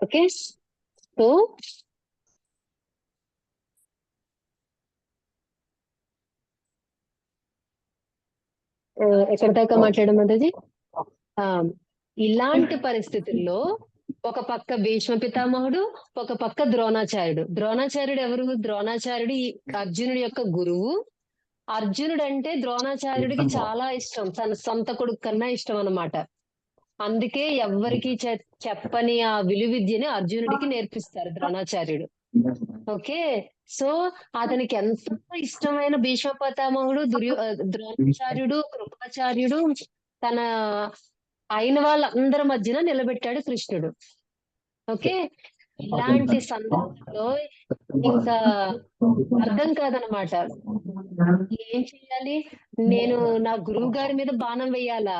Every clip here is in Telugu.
ఓకే. సో ఎక్కడి దాకా మాట్లాడమంటది? ఆ ఇలాంటి పరిస్థితుల్లో ఒక పక్క భీష్మ పితామహుడు, ఒక పక్క ద్రోణాచార్యుడు. ద్రోణాచార్యుడు ఎవరు? ద్రోణాచార్యుడు ఈ అర్జునుడి యొక్క గురువు. అర్జునుడు అంటే ద్రోణాచార్యుడికి చాలా ఇష్టం, తన సొంత కొడుకు కన్నా ఇష్టం అన్నమాట. అందుకే ఎవ్వరికి చెప్పని ఆ విలువిద్యని అర్జునుడికి నేర్పిస్తారు ద్రోణాచార్యుడు. ఓకే. సో అతనికి ఎంతో ఇష్టమైన భీష్మ పితామహుడు, ద్రోణాచార్యుడు, కృపాచార్యుడు తన అయిన వాళ్ళందరి మధ్యన నిలబెట్టాడు కృష్ణుడు. ఓకే. ఇలాంటి సందర్భంలో ఇంకా అర్థం కాదనమాట. ఏం చెయ్యాలి? నేను నా గురువు గారి మీద బాణం వెయ్యాలా?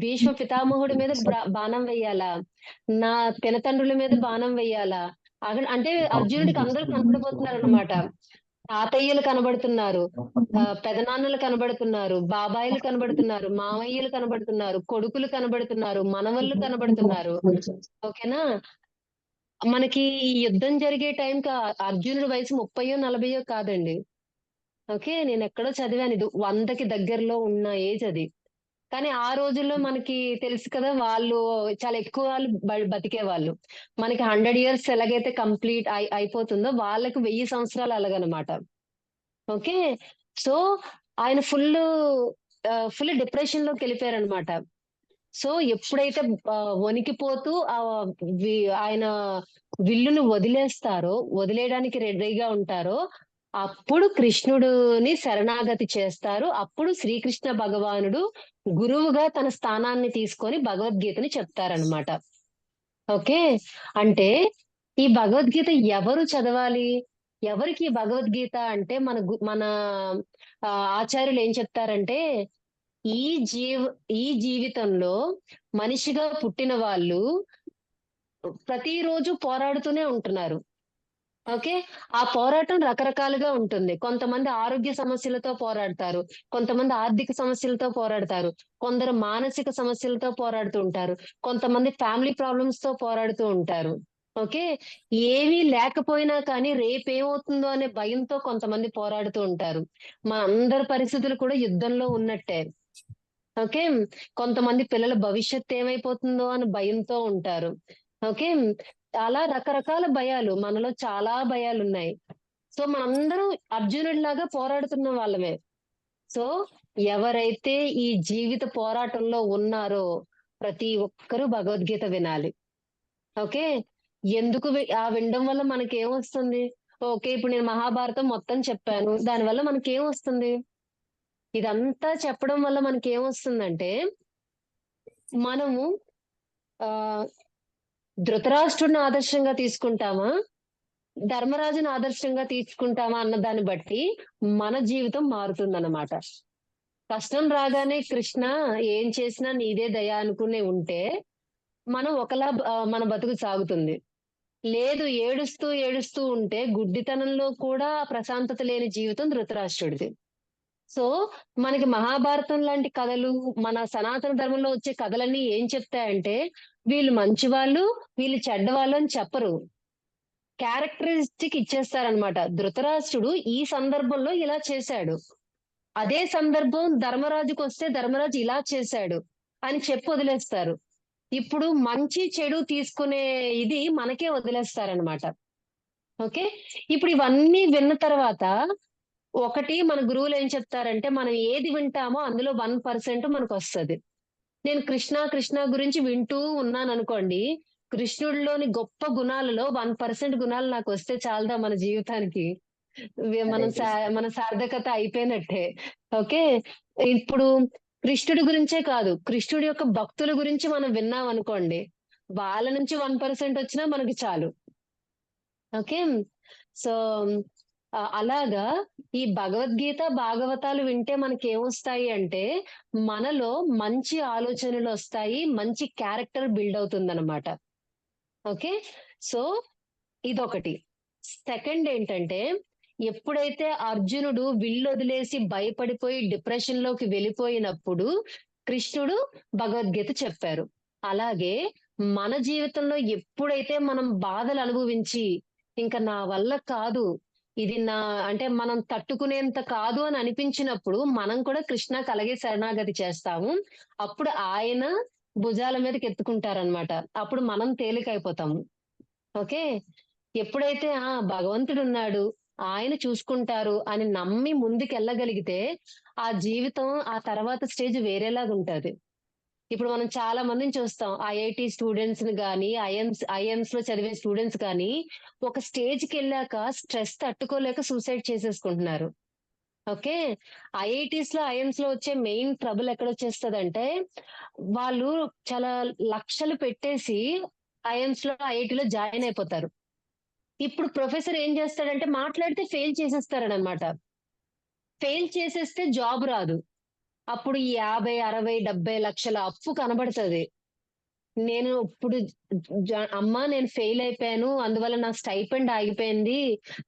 భీష్మ పితామహుడి మీద బాణం వెయ్యాలా? నా పినతండ్రుల మీద బాణం వెయ్యాలా? అంటే అర్జునుడికి అందరూ కనపడిపోతున్నారన్నమాట. తాతయ్యలు కనబడుతున్నారు, పెదనాన్నలు కనబడుతున్నారు, బాబాయిలు కనబడుతున్నారు, మామయ్యలు కనబడుతున్నారు, కొడుకులు కనబడుతున్నారు, మనవళ్ళు కనబడుతున్నారు. ఓకేనా? మనకి ఈ యుద్ధం జరిగే టైంకి అర్జునుడి వయసు 30 40 కాదండి. ఓకే. నేను ఎక్కడో చదివాను, ఇది 100కి దగ్గరలో ఉన్న ఏజ్ అది. కానీ ఆ రోజుల్లో మనకి తెలుసు కదా, వాళ్ళు చాలా ఎక్కువ వాళ్ళు బతికేవాళ్ళు. మనకి 100 ఇయర్స్ ఎలాగైతే కంప్లీట్ అయిపోతుందో వాళ్ళకి 1000 సంవత్సరాలు అలాగనమాట. ఓకే. సో ఆయన ఫుల్ డిప్రెషన్ లోకి వెళ్ళిపోయారనమాట. సో ఎప్పుడైతే వణికిపోతూ ఆయన విల్లును వదిలేయడానికి రెడీగా ఉంటారో, అప్పుడు కృష్ణుడుని శరణాగతి చేస్తారు. అప్పుడు శ్రీకృష్ణ భగవానుడు గురువుగా తన స్థానాన్ని తీసుకొని భగవద్గీతని చెప్తారనమాట. ఓకే. అంటే ఈ భగవద్గీత ఎవరు చదవాలి? ఎవరికి ఈ భగవద్గీత అంటే మన ఆచార్యులు ఏం చెప్తారంటే, ఈ ఈ జీవితంలో మనిషిగా పుట్టిన వాళ్ళు ప్రతిరోజు పోరాడుతూనే ఉంటున్నారు. ఓకే. ఆ పోరాటం రకరకాలుగా ఉంటుంది. కొంతమంది ఆరోగ్య సమస్యలతో పోరాడతారు, కొంతమంది ఆర్థిక సమస్యలతో పోరాడతారు, కొందరు మానసిక సమస్యలతో పోరాడుతూ ఉంటారు, కొంతమంది ఫ్యామిలీ ప్రాబ్లమ్స్ తో పోరాడుతూ ఉంటారు. ఓకే. ఏమీ లేకపోయినా కానీ రేపేమవుతుందో అనే భయంతో కొంతమంది పోరాడుతూ ఉంటారు. మా అందరి పరిస్థితులు కూడా యుద్ధంలో ఉన్నట్టే. ఓకే. కొంతమంది పిల్లల భవిష్యత్తు ఏమైపోతుందో అని భయంతో ఉంటారు. ఓకే. అలా రకరకాల భయాలు, మనలో చాలా భయాలున్నాయి. సో మనందరం అర్జునుడిలాగా పోరాడుతున్న వాళ్ళమే. సో ఎవరైతే ఈ జీవిత పోరాటంలో ఉన్నారో ప్రతి ఒక్కరూ భగవద్గీత వినాలి. ఓకే. ఎందుకు వినడం వల్ల మనకేమొస్తుంది? ఓకే. ఇప్పుడు నేను మహాభారతం మొత్తం చెప్పాను, దానివల్ల మనకేమొస్తుంది? ఇదంతా చెప్పడం వల్ల మనకేమొస్తుందంటే, మనము ఆహ్, ధృతరాష్ట్రుడిని ఆదర్శంగా తీసుకుంటామా? ధర్మరాజుని ఆదర్శంగా తీసుకుంటామా అన్న దాన్ని బట్టి మన జీవితం మారుతుందన్నమాట. కష్టం రాగానే కృష్ణ ఏం చేసినా నీదే దయ అనుకునే ఉంటే మనం మన బతుకు సాగుతుంది. లేదు, ఏడుస్తూ ఉంటే గుడ్డితనంలో కూడా ప్రశాంతత లేని జీవితం ధృతరాష్ట్రుడిది. సో మనకి మహాభారతం లాంటి కథలు, మన సనాతన ధర్మంలో వచ్చే కథలన్నీ ఏం చెప్తాయంటే, వీళ్ళు మంచివాళ్ళు, వీళ్ళు చెడ్డవాళ్ళు అని చెప్పరు. క్యారెక్టరిస్టిక్ ఇచ్చేస్తారనమాట. ధృతరాష్ట్రుడు ఈ సందర్భంలో ఇలా చేశాడు, అదే సందర్భం ధర్మరాజుకొస్తే ధర్మరాజు ఇలా చేశాడు అని చెప్పి వదిలేస్తారు. ఇప్పుడు మంచి చెడు తీసుకునే ఇది మనకే వదిలేస్తారనమాట. ఓకే. ఇప్పుడు ఇవన్నీ విన్న తర్వాత ఒకటి మన గురువులు ఏం చెప్తారంటే, మనం ఏది వింటామో అందులో 1% మనకొస్తది. నేను కృష్ణ గురించి వింటూ ఉన్నాననుకోండి, కృష్ణుడిలోని గొప్ప గుణాలలో 1% గుణాలు నాకొస్తే చాలదా మన జీవితానికి? మనం మన సార్థకత అయిపోయినట్టే. ఓకే. ఇప్పుడు కృష్ణుడి గురించే కాదు, కృష్ణుడి యొక్క భక్తుల గురించి మనం విన్నామనుకోండి, వాళ్ళ నుంచి 1% వచ్చినా మనకి చాలు. ఓకే. సో అలాగా ఈ భగవద్గీత, భాగవతాలు వింటే మనకేమొస్తాయి అంటే, మనలో మంచి ఆలోచనలొస్తాయి, మంచి క్యారెక్టర్ బిల్డ్ అవుతుందనమాట. ఓకే. సో ఇదొకటి. సెకండ్ ఏంటంటే, ఎప్పుడైతే అర్జునుడు విల్లొదిలేసి భయపడిపోయి డిప్రెషన్‌లోకి వెళ్ళిపోయినప్పుడు, కృష్ణుడు భగవద్గీత చెప్పారు. అలాగే మన జీవితంలో ఎప్పుడైతే మనం బాధలు అనుభవించి, ఇంక నా వల్ల కాదు, ఇది నా అంటే మనం తట్టుకునేంత కాదు అని అనిపించినప్పుడు, మనం కూడా కృష్ణకి అలాగే శరణాగతి చేస్తాము. అప్పుడు ఆయన భుజాల మీదకెత్తుకుంటారనమాట. అప్పుడు మనం తేలికైపోతాము. ఓకే. ఎప్పుడైతే భగవంతుడున్నాడు, ఆయన చూసుకుంటారు అని నమ్మి ముందుకెళ్ళగలిగితే, ఆ జీవితం ఆ తర్వాత స్టేజ్ వేరేలాగుంటది. ఇప్పుడు మనం చాలా మందిని చూస్తాం. ఐఐటీ స్టూడెంట్స్‌ని గాని, ఐఎమ్స్‌లో చదివే స్టూడెంట్స్ గాని, ఒక స్టేజ్‌కెళ్ళాక స్ట్రెస్ తట్టుకోలేక సూసైడ్ చేసేసుకుంటున్నారు. ఓకే. ఐఐఎమ్స్‌లో వచ్చే మెయిన్ ట్రబుల్ ఎక్కడొచ్చేస్తదంటే, వాళ్ళు చాలా లక్షలు పెట్టేసి ఐఐటీలో జాయిన్ అయిపోతారు. ఇప్పుడు ప్రొఫెసర్ ఏం చేస్తాడంటే మాట్లాడితే ఫెయిల్ చేసేస్తారనమాట. ఫెయిల్ చేసేస్తే జాబ్ రాదు. అప్పుడు ఈ 50, 60, 70 లక్షల అప్పు కనబడతది. నేను ఇప్పుడు అమ్మా నేను ఫెయిల్ అయిపోయాను. అందువల్ల నా స్టైపెండ్ ఆగిపోయింది.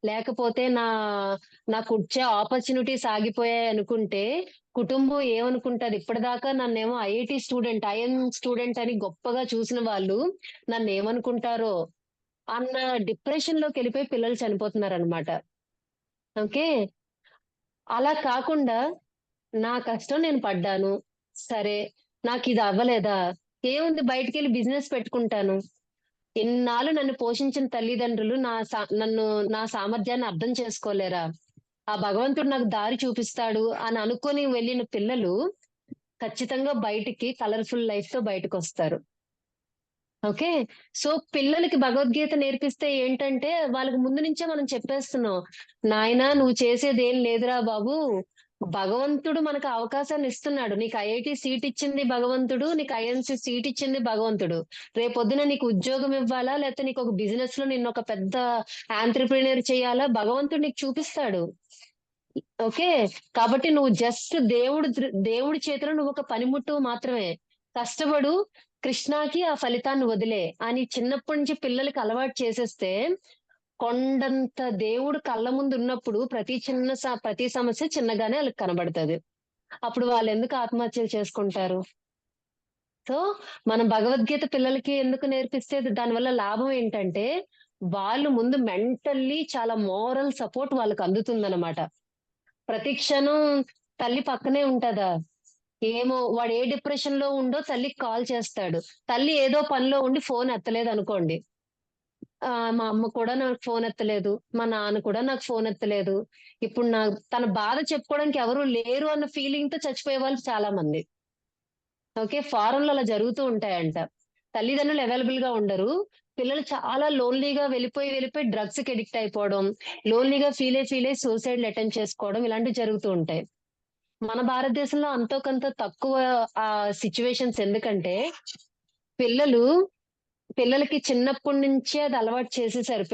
లేకపోతే నాకొచ్చే ఆపర్చునిటీస్ ఆగిపోయాయనుకుంటే, కుటుంబం ఏమనుకుంటది? ఇప్పటిదాకా నన్నేమో ఐఎం స్టూడెంట్ అని గొప్పగా చూసిన వాళ్ళు నన్నేమనుకుంటారో అన్న డిప్రెషన్‌లోకెళ్ళిపోయి పిల్లలు చనిపోతున్నారనమాట. ఓకే. అలా కాకుండా నా కష్టం నేను పడ్డాను. సరే, నాకిది అవ్వలేదా? ఏముంది బయటికెళ్ళి బిజినెస్ పెట్టుకుంటాను. ఇన్నాళ్ళు నన్ను పోషించిన తల్లిదండ్రులు నన్ను నా సామర్థ్యాన్ని అర్థం చేసుకోలేరా? ఆ భగవంతుడు నాకు దారి చూపిస్తాడు అని అనుకోని వెళ్ళిన పిల్లలు ఖచ్చితంగా బయటికి కలర్‌ఫుల్ లైఫ్‌తో బయటకొస్తారు. ఓకే. సో, పిల్లలకి భగవద్గీత నేర్పిస్తే ఏంటంటే, వాళ్ళకి ముందు నుంచే మనం చెప్పేస్తున్నాం. నాయనా నువ్వు చేసేదేం లేదురా బాబు. భగవంతుడు మనకు అవకాశాన్నిస్తున్నాడు. నీకు ఐఐటీ సీట్ ఇచ్చింది భగవంతుడు. నీకు ఐఎన్‌సీ సీట్ ఇచ్చింది భగవంతుడు. రేపొద్దున నీకు ఉద్యోగం ఇవ్వాలా? లేతే నీకొక బిజినెస్‌లో నిన్నొక పెద్ద ఆంత్రప్రెన్యూర్ చేయాలా? భగవంతుడు నీకు చూపిస్తాడు. ఓకే. కాబట్టి నువ్వు జస్ట్ దేవుడి చేతిలో నువ్వొక పనిముట్టువు మాత్రమే. కష్టపడు, కృష్ణకి ఆ ఫలితాన్ని వదిలే అని చిన్నప్పటి నుంచి పిల్లలకి అలవాటు చేసేస్తే, కొండంత దేవుడు కళ్ళ ముందున్నప్పుడు ప్రతి సమస్య చిన్నగానే ఆళ్ళకి కనబడతది. అప్పుడు వాళ్ళెందుకు ఆత్మహత్యలు చేసుకుంటారు? సో, మనం భగవద్గీత పిల్లలకి ఎందుకు నేర్పిస్తే దానివల్ల లాభం ఏంటంటే, వాళ్ళు ముందు మెంటల్లీ చాలా మోరల్ సపోర్ట్ వాళ్ళకందుతుందనమాట. ప్రతి క్షణం తల్లి పక్కనే ఉంటదా? ఏమో వాడు ఏ డిప్రెషన్‌లో ఉండో తల్లికి కాల్ చేస్తాడు. తల్లి ఏదో పనిలో ఉండి ఫోన్ ఎత్తలేదనుకోండి. మా అమ్మ కూడా నాకు ఫోన్ ఎత్తలేదు. మా నాన్న కూడా నాకు ఫోన్ ఎత్తలేదు. ఇప్పుడు తన బాధ చెప్పుకోవడానికి ఎవరు లేరు అన్న ఫీలింగ్‌తో చచ్చిపోయే వాళ్ళు చాలా మంది. ఓకే. ఫారెన్‌లో అలా జరుగుతూ ఉంటాయంట. తల్లిదండ్రులు అవైలబుల్‌గా ఉండరు. పిల్లలు చాలా లోన్‌లీగా వెళ్ళిపోయి డ్రగ్స్‌కి అడిక్ట్ అయిపోవడం, లోన్‌లీగా ఫీల్ అయ్యి సూసైడ్‌లు అటెంప్ట్ చేసుకోవడం ఇలాంటివి జరుగుతూ ఉంటాయి. మన భారతదేశంలో అంతో కొంత తక్కువ సిట్యుయేషన్స్ ఎందుకంటే, పిల్లలు పిల్లలకి చిన్నప్పటి నుంచే అది అలవాటు చేసేసారు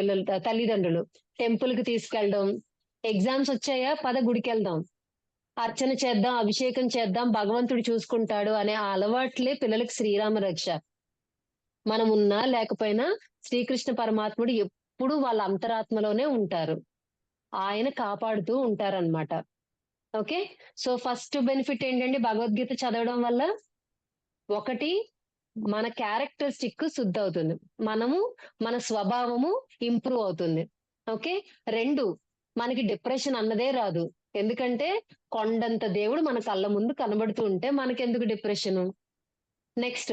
తల్లిదండ్రులు. టెంపుల్‌కి తీసుకెళ్ళడం, ఎగ్జామ్స్ వచ్చాయా పద గుడికెళ్దాం. అర్చన చేద్దాం, అభిషేకం చేద్దాం, భగవంతుడు చూసుకుంటాడు అనే ఆ అలవాట్లే పిల్లలకి శ్రీరామ రక్ష. మనమున్నా లేకపోయినా శ్రీకృష్ణ పరమాత్ముడు ఎప్పుడూ వాళ్ళ అంతరాత్మలోనే ఉంటారు. ఆయన కాపాడుతూ ఉంటారనమాట. ఓకే. సో, ఫస్ట్ బెనిఫిట్ ఏంటండి భగవద్గీత చదవడం వల్ల? ఒకటి మన క్యారెక్టరిస్టిక్ శుద్ధవుతుంది. మనము మన స్వభావము ఇంప్రూవ్ అవుతుంది. ఓకే. 2 మనకి డిప్రెషన్ అన్నదే రాదు. ఎందుకంటే కొండంత దేవుడు మన కళ్ళ ముందు కనబడుతూ ఉంటే మనకెందుకు డిప్రెషను? నెక్స్ట్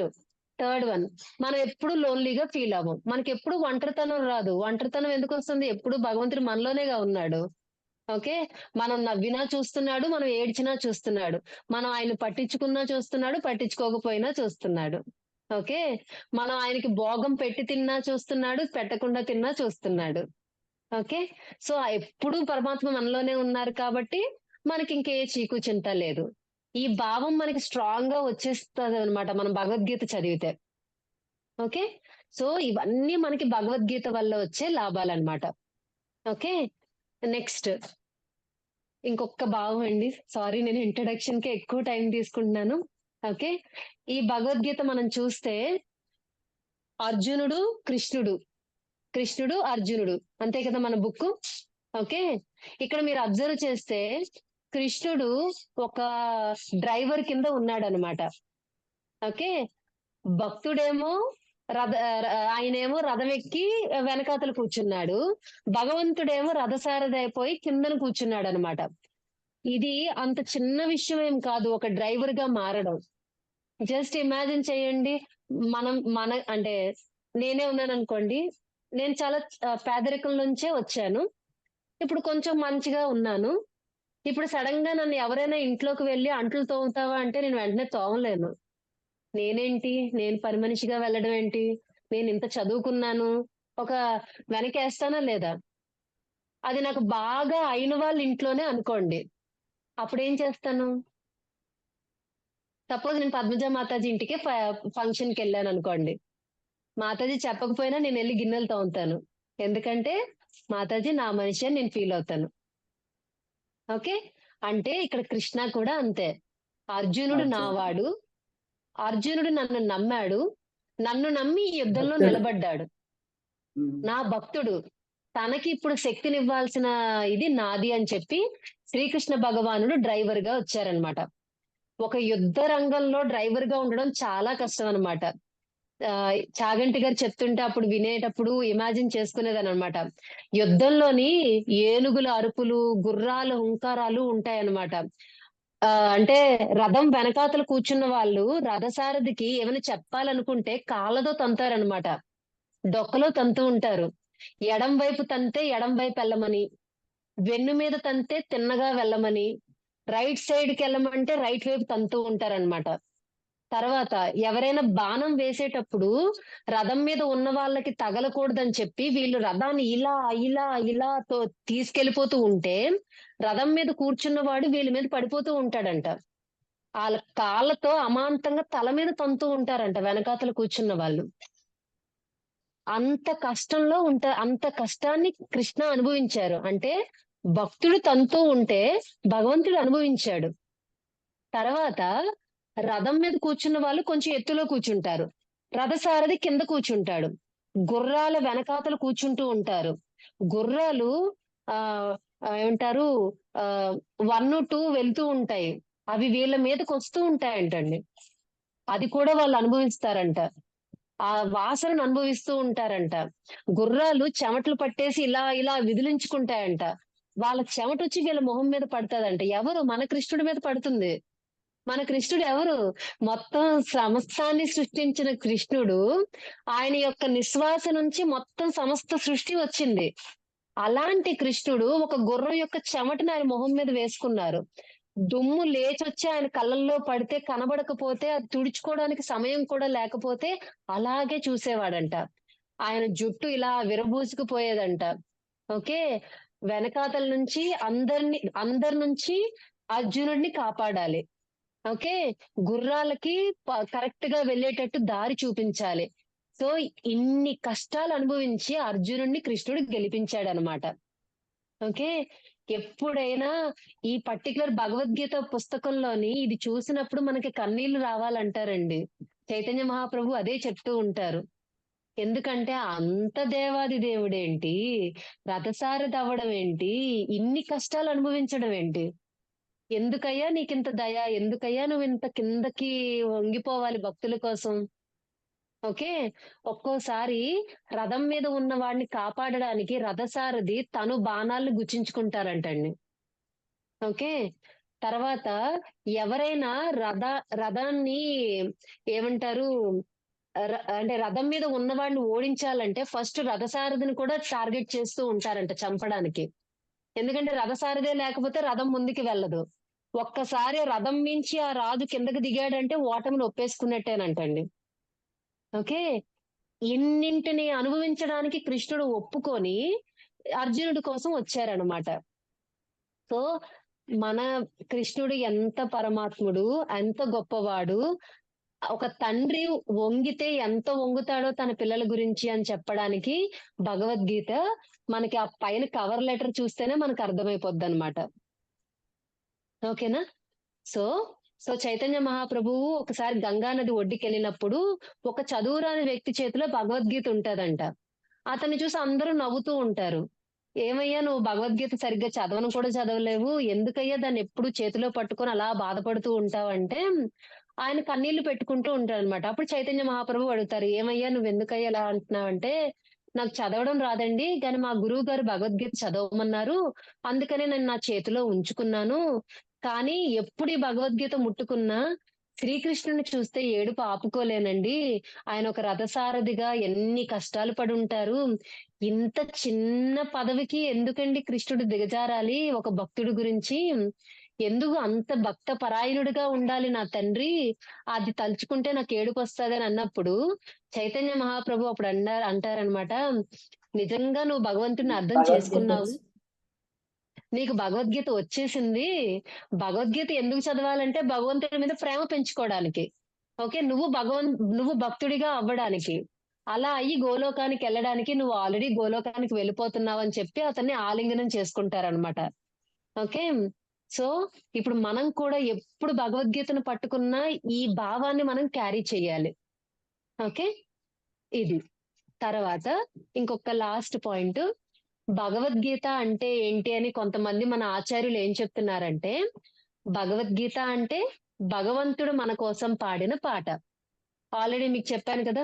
థర్డ్ వన్ మనం ఎప్పుడు లోన్‌లీగా ఫీల్ అవ్వం. మనకెప్పుడు ఒంటరితనం రాదు. ఒంటరితనం ఎందుకొస్తుంది? ఎప్పుడు భగవంతుడు మనలోనేగా ఉన్నాడు. ఓకే. మనం నవ్వినా చూస్తున్నాడు. మనం ఏడ్చినా చూస్తున్నాడు. మనం ఆయన్ని పట్టించుకున్నా చూస్తున్నాడు. పట్టించుకోకపోయినా చూస్తున్నాడు. ఓకే. మనం ఆయనకి భోగం పెట్టి తిన్నా చూస్తున్నాడు. పెట్టకుండా తిన్నా చూస్తున్నాడు. ఓకే. సో, ఎప్పుడూ పరమాత్మ మనలోనే ఉన్నారు కాబట్టి మనకింకే చీకు చింత లేదు. ఈ భావం మనకి స్ట్రాంగ్‌గా వచ్చేస్తదనమాట మనం భగవద్గీత చదివితే. ఓకే. సో, ఇవన్నీ మనకి భగవద్గీత వల్ల వచ్చే లాభాలనమాట. ఓకే. నెక్స్ట్ ఇంకొక్క భావం అండి. సారీ నేను ఇంట్రడక్షన్‌కే ఎక్కువ టైం తీసుకుంటున్నాను. ఓకే. ఈ భగవద్గీత మనం చూస్తే అర్జునుడు, కృష్ణుడు, కృష్ణుడు, అర్జునుడు అంతే కదా మన బుక్కు. ఓకే. ఇక్కడ మీరు అబ్జర్వ్ చేస్తే కృష్ణుడు ఒక డ్రైవర్ కింద ఉన్నాడనమాట. ఓకే. భక్తుడేమో రథ ఆయనేమో రథం ఎక్కి వెనకాతల కూర్చున్నాడు. భగవంతుడేమో రథసారథి అయిపోయి కిందన కూర్చున్నాడనమాట. ఇది అంత చిన్న విషయం ఏం కాదు ఒక డ్రైవర్‌గా మారడం. జస్ట్ ఇమాజిన్ చేయండి. అంటే నేనే ఉన్నాననుకోండి. నేను చాలా పేదరికం నుంచే వచ్చాను. ఇప్పుడు కొంచెం మంచిగా ఉన్నాను. ఇప్పుడు సడెన్‌గా నన్ను ఎవరైనా ఇంట్లోకి వెళ్లి అంట్లు తోముతావా అంటే నేను వెంటనే తోమలేను. నేనేంటి? నేను పని మనిషిగా వెళ్ళడం ఏంటి? నేనింత చదువుకున్నాను. ఒక వెనకేస్తానా లేదా? అది నాకు బాగా అయిన వాళ్ళ ఇంట్లోనే అనుకోండి. అప్పుడేం చేస్తాను? సపోజ్ నేను పద్మజ మాతాజీ ఇంటికి ఫంక్షన్‌కెళ్ళాననుకోండి. మాతాజీ చెప్పకపోయినా నేనెళ్లి గిన్నెలు తోముతాను. ఎందుకంటే మాతాజీ నా మనిషి అని నేను ఫీల్ అవుతాను. ఓకే. అంటే ఇక్కడ కృష్ణ కూడా అంతే. అర్జునుడు ఓకే. నావాడు. అర్జునుడు నన్ను నమ్మాడు. నన్ను నమ్మి ఈ యుద్ధంలో భక్తుడు. నిలబడ్డాడు. హ్మ్. నా భక్తుడు. తనకి ఇప్పుడు శక్తినివ్వాల్సిన ఇది నాది అని చెప్పి శ్రీకృష్ణ భగవానుడు డ్రైవర్‌గా వచ్చారనమాట. ఒక యుద్ధ రంగంలో డ్రైవర్‌గా ఉండడం చాలా కష్టం అనమాట. చాగంటి గారు చెప్తుంటే అప్పుడు వినేటప్పుడు ఇమాజిన్ చేసుకునేదాన్ననమాట. యుద్ధంలోని ఏనుగుల అరుపులు, గుర్రాల హుంకారాలు ఉంటాయన్నమాట. అంటే రథం వెనకాతల కూర్చున్న వాళ్ళు రథసారథికి ఏమైనా చెప్పాలనుకుంటే కాళ్ళతో తంతారనమాట. డొక్కలో తంతూ ఉంటారు. ఎడం వైపు తంతే ఎడం వైపెళ్ళమని, వెన్ను మీద తంతే తిన్నగా వెళ్ళమని, రైట్ సైడ్‌కెళ్ళమంటే రైట్ వైపు తంతూ ఉంటారనమాట. తర్వాత ఎవరైనా బాణం వేసేటప్పుడు రథం మీద ఉన్న వాళ్ళకి తగలకూడదని చెప్పి వీళ్ళు రథాన్ని ఇలా తీసుకెళ్ళిపోతూ ఉంటే, రథం మీద కూర్చున్నవాడు వీళ్ళ మీద పడిపోతూ ఉంటాడంట. ఆళ్ళ కాళ్ళతో అమాంతంగా తల మీద తంతూ ఉంటారంట వెనకాతల కూర్చున్న వాళ్ళు. అంత కష్టాన్ని కృష్ణ అనుభవించారు. అంటే భక్తుడు తంతూ ఉంటే భగవంతుడు అనుభవించాడు. తర్వాత రథం మీద కూర్చున్న వాళ్ళు కొంచెం ఎత్తులో కూర్చుంటారు. రథసారథి కింద కూర్చుంటాడు. గుర్రాల వెనకాతల కూర్చుంటూ ఉంటారు. గుర్రాలు ఆహ్, ఏమంటారు 1, 2 వెళ్తూ ఉంటాయి. అవి వీళ్ళ మీదకొస్తూ ఉంటాయంటండి. అది కూడా వాళ్ళు అనుభవిస్తారంట. ఆ వాసనను అనుభవిస్తూ ఉంటారంట. గుర్రాలు చెమటలు పట్టేసి ఇలా విదిలించుకుంటాయంట. వాళ్ళ చెమటొచ్చి వీళ్ళ మొహం మీద పడతదంట. ఎవరు? మన కృష్ణుడి మీద పడుతుంది. మన కృష్ణుడు ఎవరు? మొత్తం సమస్తాన్ని సృష్టించిన కృష్ణుడు, ఆయన యొక్క నిశ్వాస నుంచి మొత్తం సమస్త సృష్టి వచ్చింది. అలాంటి కృష్ణుడు ఒక గుర్రం యొక్క చెమటని ఆయన మొహం మీద వేసుకున్నారు. దుమ్ము లేచొచ్చి ఆయన కళ్ళల్లో పడితే కనబడకపోతే అది తుడుచుకోవడానికి సమయం కూడా లేకపోతే అలాగే చూసేవాడంట. ఆయన జుట్టు ఇలా విరబూసుకుపోయేదంట. ఓకే. వెనకాతల నుంచి అందరి నుంచి అర్జునుడిని కాపాడాలి. ఓకే. గుర్రాలకి కరెక్ట్‌గా వెళ్ళేటట్టు దారి చూపించాలి. సో, ఇన్ని కష్టాలు అనుభవించి అర్జునుడిని కృష్ణుడు గెలిపించాడనమాట. ఓకే. ఎప్పుడైనా ఈ పర్టిక్యులర్ భగవద్గీత పుస్తకంలోని ఇది చూసినప్పుడు మనకి కన్నీళ్లు రావాలంటారండి. చైతన్య మహాప్రభు అదే చెప్తూ ఉంటారు. ఎందుకంటే అంత దేవాది దేవుడేంటి? రథసారథి అవ్వడం ఏంటి? ఇన్ని కష్టాలు అనుభవించడం ఏంటి? ఎందుకయ్యా నీకింత దయ? ఎందుకయ్యా నువ్వింత కిందకి వంగిపోవాలి భక్తుల కోసం? ఓకే. ఒక్కోసారి రథం మీద ఉన్న వాడిని కాపాడడానికి రథసారథి తను బాణాలను గుచ్చించుకుంటారంటండి. ఓకే. తర్వాత ఎవరైనా రథాన్ని ఏమంటారు? అంటే రథం మీద ఉన్నవాడిని ఓడించాలంటే ఫస్ట్ రథసారథిని కూడా టార్గెట్ చేస్తూ ఉంటారంట చంపడానికి. ఎందుకంటే రథసారథే లేకపోతే రథం ముందుకు వెళ్ళదు. ఒక్కసారి రథం మించి ఆ రాజు కిందకి దిగాడంటే ఓటమిని ఒప్పేసుకున్నట్టేనంటండి. ఓకే. ఇన్నింటిని అనుభవించడానికి కృష్ణుడు ఒప్పుకొని అర్జునుడి కోసం వచ్చారనమాట. సో, మన కృష్ణుడు ఎంత పరమాత్ముడు, ఎంత గొప్పవాడు. ఒక తండ్రి వంగితే ఎంత వంగుతాడో తన పిల్లల గురించి అని చెప్పడానికి భగవద్గీత మనకి ఆ పైన కవర్ లెటర్ చూస్తేనే మనకు అర్థమైపోద్దనమాట. ఓకేనా? సో, చైతన్య మహాప్రభువు ఒకసారి గంగా నది ఒడ్డుకెళ్ళినప్పుడు ఒక చదువురాని వ్యక్తి చేతిలో భగవద్గీత ఉంటదంట. అతన్ని చూసి అందరూ నవ్వుతూ ఉంటారు. ఏమయ్యా నువ్వు భగవద్గీత సరిగ్గా చదవను కూడా చదవలేవు. ఎందుకయ్యా దాన్నెప్పుడు చేతిలో పట్టుకొని అలా బాధపడుతూ ఉంటావంటే, ఆయన కన్నీళ్లు పెట్టుకుంటూ ఉంటాడనమాట. అప్పుడు చైతన్య మహాప్రభువు అడుగుతారు, "ఏమయ్యా నువ్వెందుకయ్యా ఇలా అంటున్నావంటే, నాకు చదవడం రాదండి. గాని మా గురువు గారు భగవద్గీత చదవమన్నారు. అందుకనే నేను నా చేతిలో ఉంచుకున్నాను. కానీ ఎప్పుడు ఈ భగవద్గీత ముట్టుకున్నా, శ్రీకృష్ణుడిని చూస్తే ఏడుపు ఆపుకోలేనండి. ఆయన ఒక రథసారథిగా ఎన్ని కష్టాలు పడుంటారు. ఇంత చిన్న పదవికి ఎందుకండి కృష్ణుడు దిగజారాలి ఒక భక్తుడి గురించి? ఎందుకు అంత భక్త పరాయణుడిగా ఉండాలి నా తండ్రి? అది తలుచుకుంటే నాకు ఏడుపొస్తదని" అన్నప్పుడు, చైతన్య మహాప్రభు అప్పుడు అంటారనమాట, "నిజంగా నువ్వు భగవంతుడిని అర్థం భగవద్గీత చేసుకున్నావు. నీకు భగవద్గీత వచ్చేసింది. భగవద్గీత ఎందుకు చదవాలంటే భగవంతుడి మీద ప్రేమ పెంచుకోవడానికి. ఓకే. నువ్వు భక్తుడిగా అవ్వడానికి. అలా అయ్యి గోలోకానికెళ్ళడానికి నువ్వు ఆల్రెడీ గోలోకానికి వెళ్ళిపోతున్నావని చెప్పి అతన్ని ఆలింగనం చేసుకుంటారనమాట. ఓకే. సో, ఇప్పుడు మనం కూడా ఎప్పుడు భగవద్గీతను పట్టుకున్నా ఈ భావాన్ని మనం క్యారీ చేయాలి. ఓకే. ఇది. తర్వాత ఇంకొక లాస్ట్ పాయింట్. భగవద్గీత అంటే ఏంటి అని కొంతమంది మన ఆచార్యులు ఏం చెప్తున్నారంటే, భగవద్గీత అంటే భగవంతుడు మన కోసం పాడిన పాట. ఆల్రెడీ మీకు చెప్పాను కదా!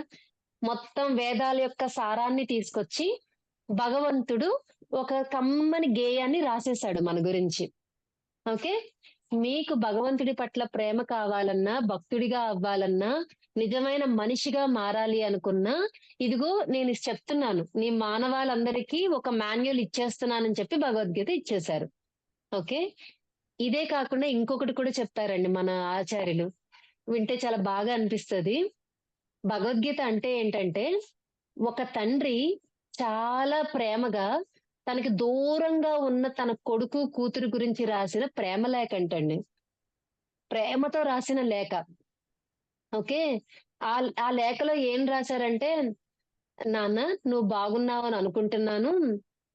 మొత్తం వేదాల యొక్క సారాన్ని తీసుకొచ్చి భగవంతుడు ఒక కమ్మని గేయాన్ని రాసేసాడు మన గురించి. ఓకే. మీకు భగవంతుడి పట్ల ప్రేమ కావాలన్నా, భక్తుడిగా అవ్వాలన్నా, నిజమైన మనిషిగా మారాలి అనుకున్నా, ఇదిగో నేనిది చెప్తున్నాను. నీ మానవాళందరికీ ఒక మాన్యుయల్ ఇచ్చేస్తున్నానని చెప్పి భగవద్గీత ఇచ్చేశారు. ఓకే. ఇదే కాకుండా ఇంకొకటి కూడా చెప్పారండి మన ఆచార్యులు. వింటే చాలా బాగా అనిపిస్తది. భగవద్గీత అంటే ఏంటంటే, ఒక తండ్రి చాలా ప్రేమగా తనకి దూరంగా ఉన్న తన కొడుకు, కూతురు గురించి రాసిన ప్రేమ లేఖంటండి. ప్రేమతో రాసిన లేఖ. ఓకే. ఆ లేఖలో ఏం రాశారంటే, "నాన్న నువ్వు బాగున్నావని అనుకుంటున్నాను.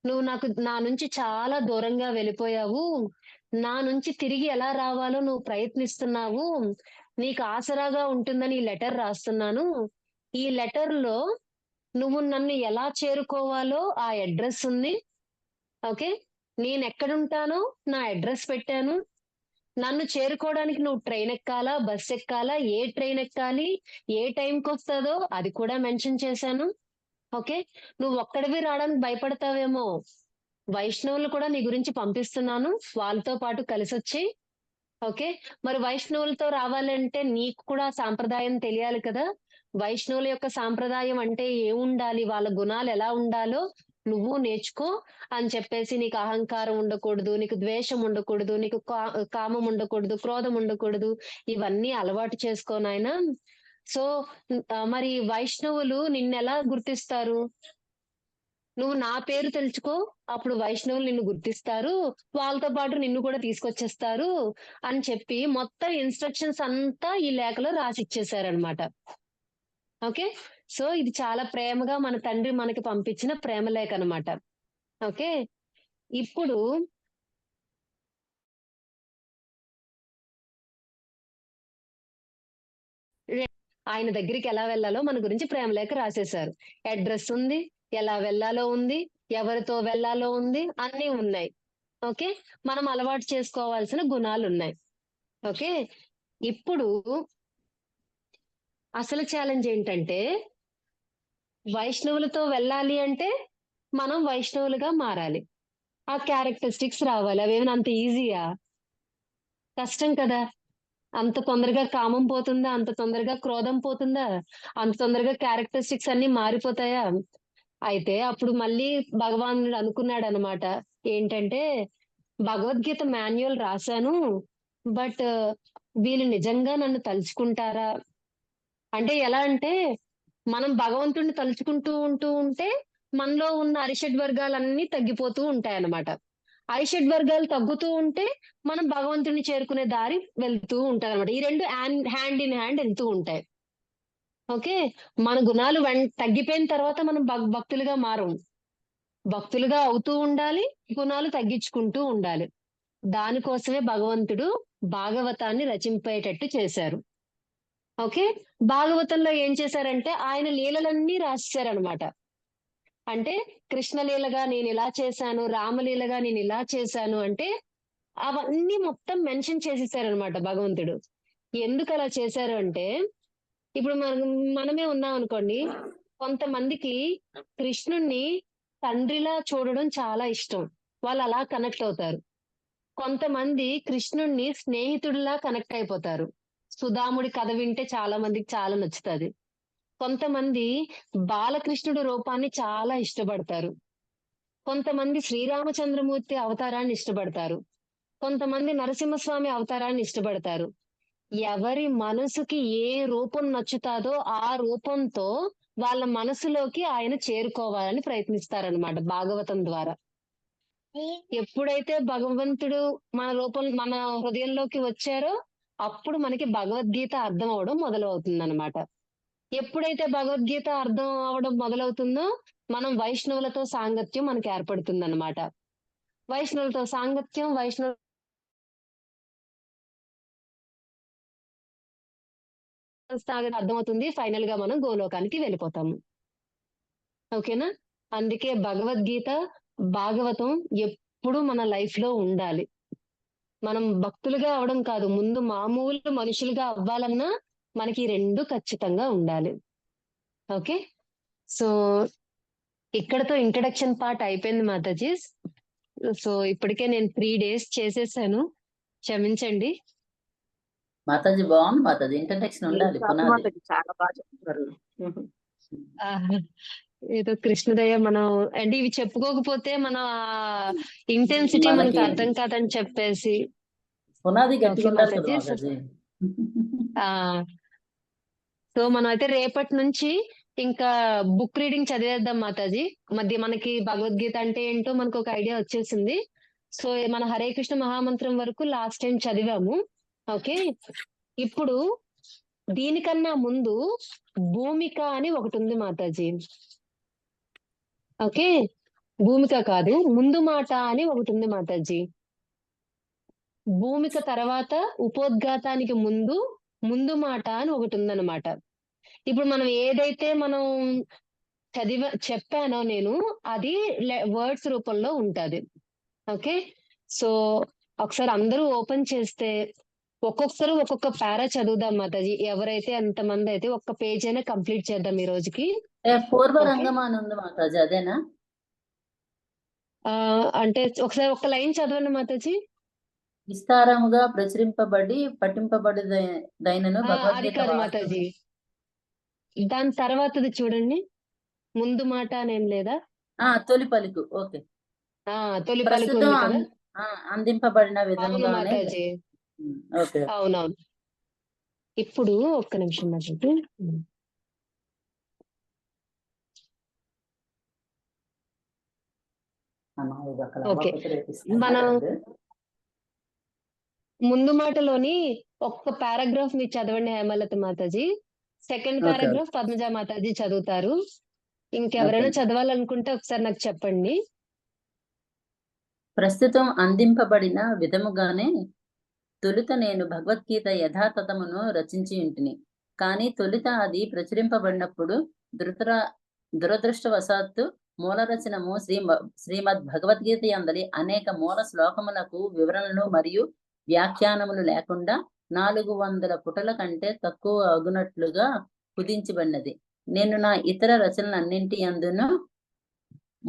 నువ్వు నా నుంచి చాలా దూరంగా వెళ్ళిపోయావు. నా నుంచి తిరిగి ఎలా రావాలో నువ్వు ప్రయత్నిస్తున్నావు. నీకు ఆసరాగా ఉంటుందని ఈ లెటర్ రాస్తున్నాను. ఈ లెటర్‌లో నువ్వు నన్ను ఎలా చేరుకోవాలో ఆ అడ్రెస్ ఉంది. ఓకే. నేనెక్కడుంటానో నా అడ్రెస్ పెట్టాను. నన్ను చేరుకోవడానికి నువ్వు ట్రైన్ ఎక్కాలా? బస్ ఎక్కాలా? ఏ ట్రైన్ ఎక్కాలి? ఏ టైంకొస్తదో అది కూడా మెన్షన్ చేశాను. ఓకే. నువ్వొక్కడివి రాడానికి భయపడతావేమో! వైష్ణవులు కూడా నీ గురించి పంపిస్తున్నాను. వాళ్ళతో పాటు కలిసొచ్చెయి. ఓకే. మరి వైష్ణవులతో రావాలంటే నీకు కూడా సాంప్రదాయం తెలియాలి కదా! వైష్ణవుల యొక్క సాంప్రదాయం అంటే ఏముండాలి? వాళ్ళ గుణాలెలా ఉండాలో నువ్వు నేర్చుకో అని చెప్పేసి, నీకు అహంకారం ఉండకూడదు, నీకు ద్వేషం ఉండకూడదు, నీకు కామం ఉండకూడదు, క్రోధం ఉండకూడదు. ఇవన్నీ అలవాటు చేసుకో నాయనా. సో, మరి వైష్ణవులు నిన్నెలా గుర్తిస్తారు? నువ్వు నా పేరు తెలుసుకో. అప్పుడు వైష్ణవులు నిన్ను గుర్తిస్తారు. వాళ్ళతో పాటు నిన్ను కూడా తీసుకొచ్చేస్తారు అని చెప్పి మొత్తం ఇన్‌స్ట్రక్షన్స్ అంతా ఈ లేఖలో రాసిచ్చేసారనమాట. ఓకే. సో, ఇది చాలా ప్రేమగా మన తండ్రి మనకి పంపించిన ప్రేమ లేఖ అనమాట. ఓకే. ఇప్పుడు రె ఆయన దగ్గరికి ఎలా వెళ్ళాలో మన గురించి ప్రేమ లేఖ రాసేసారు. అడ్రెస్ ఉంది. ఎలా వెళ్ళాలో ఉంది. ఎవరితో వెళ్ళాలో ఉంది. అన్నీ ఉన్నాయి. ఓకే. మనం అలవాటు చేసుకోవాల్సిన గుణాలున్నాయి. ఓకే. ఇప్పుడు అసలు ఛాలెంజ్ ఏంటంటే, వైష్ణవులతో వెళ్ళాలి అంటే, మనం వైష్ణవులుగా మారాలి. ఆ క్యారెక్టరిస్టిక్స్ రావాలి. అవేమైనా అంత ఈజీయా? కష్టం కదా! అంత తొందరగా కామం పోతుందా? అంత తొందరగా క్రోధం పోతుందా? అంత తొందరగా క్యారెక్టరిస్టిక్స్ అన్నీ మారిపోతాయా? అయితే అప్పుడు మళ్ళీ భగవానుడు అనుకున్నాడనమాట. ఏంటంటే, భగవద్గీత మాన్యుయల్ రాసాను. బట్ వీళ్ళు నిజంగా నన్ను తలుచుకుంటారా? అంటే ఎలా అంటే, మనం భగవంతుడిని తలుచుకుంటూ ఉంటే, మనలో ఉన్న అరిషడ్ వర్గాలన్నీ తగ్గిపోతూ ఉంటాయన్నమాట. అరిషడ్ వర్గాలు తగ్గుతూ ఉంటే, మనం భగవంతుడిని చేరుకునే దారి వెళ్తూ ఉంటదన్నమాట. ఈ 2 హ్యాండ్ ఇన్ హ్యాండ్ ఎళ్తూ ఉంటాయి. ఓకే. మన గుణాలు తగ్గిపోయిన తర్వాత మనం భక్తులుగా మారం. భక్తులుగా అవుతూ ఉండాలి. గుణాలు తగ్గించుకుంటూ ఉండాలి. దానికోసమే భగవంతుడు భాగవతాన్ని రచింపేటట్టు చేశారు. ఓకే. భాగవతంలో ఏం చేశారంటే ఆయన లీలలన్నీ రాసేసారనమాట. అంటే కృష్ణలీలగా నేను ఇలా చేశాను, రామలీలగా నేను ఇలా చేశాను అంటే అవన్నీ మొత్తం మెన్షన్ చేసేసారనమాట భగవంతుడు. ఎందుకు అలా చేశారు అంటే, ఇప్పుడు మనమే ఉన్నాం అనుకోండి, కొంతమందికి కృష్ణుణ్ణి తండ్రిలా చూడడం చాలా ఇష్టం. వాళ్ళు అలా కనెక్ట్ అవుతారు. కొంతమంది కృష్ణుణ్ణి స్నేహితుడిలా కనెక్ట్ అయిపోతారు. సుధాముడి కథ వింటే చాలా మందికి చాలా నచ్చుతది. కొంతమంది బాలకృష్ణుడి రూపాన్ని చాలా ఇష్టపడతారు. కొంతమంది శ్రీరామచంద్రమూర్తి అవతారాన్ని ఇష్టపడతారు. కొంతమంది నరసింహస్వామి అవతారాన్ని ఇష్టపడతారు. ఎవరి మనసుకి ఏ రూపం నచ్చుతాదో ఆ రూపంతో వాళ్ళ మనసులోకి ఆయన చేరుకోవాలని ప్రయత్నిస్తారనమాట భాగవతం ద్వారా. ఎప్పుడైతే భగవంతుడు మన హృదయంలోకి వచ్చారో అప్పుడు మనకి భగవద్గీత అర్థం అవడం మొదలవుతుందన్నమాట. ఎప్పుడైతే భగవద్గీత అర్థం అవ్వడం మొదలవుతుందో మనం వైష్ణవులతో సాంగత్యం మనకి ఏర్పడుతుందన్నమాట. వైష్ణవులతో సాంగత్యం, అర్థమవుతుంది. ఫైనల్ గా మనం గోలోకానికి వెళ్ళిపోతాము. ఓకేనా? అందుకే భగవద్గీత, భాగవతం ఎప్పుడు మన లైఫ్ లో ఉండాలి. మనం భక్తులుగా అవడం కాదు, ముందు మామూలు మనుషులుగా అవ్వాలన్నా మనకి ఈ రెండు ఖచ్చితంగా ఉండాలి. ఓకే, సో ఇక్కడతో ఇంట్రడక్షన్ పార్ట్ అయిపోయింది మాతాజీ. సో ఇప్పటికే నేను 3 days చేసేసాను, క్షమించండి. మాతాజీ బాగుంది మాతాజీ, ఇంట్రడక్షన్ ఉండాలి. మాతాజీ చాలా బాగా చెప్తున్నారు. ఏదో కృష్ణదయ మనం అంటే ఇవి చెప్పుకోకపోతే మన ఇంటెన్సిటీ మనకి అర్థం కాదని చెప్పేసి పునాది గట్టిగా ఉండాలి కదా మాతాజీ. సో మనం అయితే రేపటి నుంచి ఇంకా బుక్ రీడింగ్ చదివేద్దాం మాతాజీ. మనకి భగవద్గీత అంటే ఏంటో మనకు ఒక ఐడియా వచ్చేసింది. సో మన హరే కృష్ణ మహామంత్రం వరకు లాస్ట్ టైం చదివాము. ఓకే, ఇప్పుడు దీనికన్నా ముందు భూమిక అని ఒకటి ఉంది మాతాజీ. ఓకే, భూమిక కాదు, ముందు మాట అని ఒకటి ఉంది మాతాజీ. భూమిక తర్వాత ఉపోద్ఘాతానికి ముందు మాట అని ఒకటి ఉందన్నమాట. ఇప్పుడు మనం ఏదైతే చెప్పానో నేను అది వర్డ్స్ రూపంలో ఉంటది. ఓకే, సో ఒకసారి అందరూ ఓపెన్ చేస్తే ఒక్కొక్కరు ఒక్కొక్క పారా చదువుదాం మాతాజీ. ఎవరైతే ఎంతమంది అయితే ఒక్క పేజ్ అయినా కంప్లీట్ చేద్దాం ఈ రోజుకి. పూర్వరంగం అని ఉంది మాతాజీ, అదేనా? అంటే ఒకసారి ఒక్క లైన్ చదవండి మాతాజీ. విస్తారముగా ప్రచురింపబడి పఠింపబడిదైనను అది కాదు మాతాజీ, దాని తర్వాతది చూడండి. ముందు మాట అనేం లేదా? తొలి పలుకు. ఓకే, తొలి పలుకు ఉంది కదా, అందింపబడిన విధంగా మాతాజీ. అవునవును. ఇప్పుడు ఒక్క నిమిషం మాతాజీ. ఓకే, మనం ముందు మాటలోని ఒక్క పారాగ్రాఫ్ మీరు చదవండి హేమలత మాతాజీ. సెకండ్ పారాగ్రాఫ్ పద్మజ మాతాజీ చదువుతారు. ఇంకెవరైనా చదవాలనుకుంటే ఒకసారి నాకు చెప్పండి. ప్రస్తుతం అందింపబడిన విధముగానే తొలుత నేను భగవద్గీత యథాతథమును రచించి ఉంటిని. కానీ తొలుత అది ప్రచురింపబడినప్పుడు దురదృష్టవశాత్తు మూల రచనము శ్రీమద్ భగవద్గీత యందలి అనేక మూల శ్లోకములకు వివరణలు మరియు వ్యాఖ్యానములు లేకుండా 400 పుటల కంటే తక్కువ అగునట్లుగా కుదించబడినది. నేను నా ఇతర రచనలన్నింటి యందును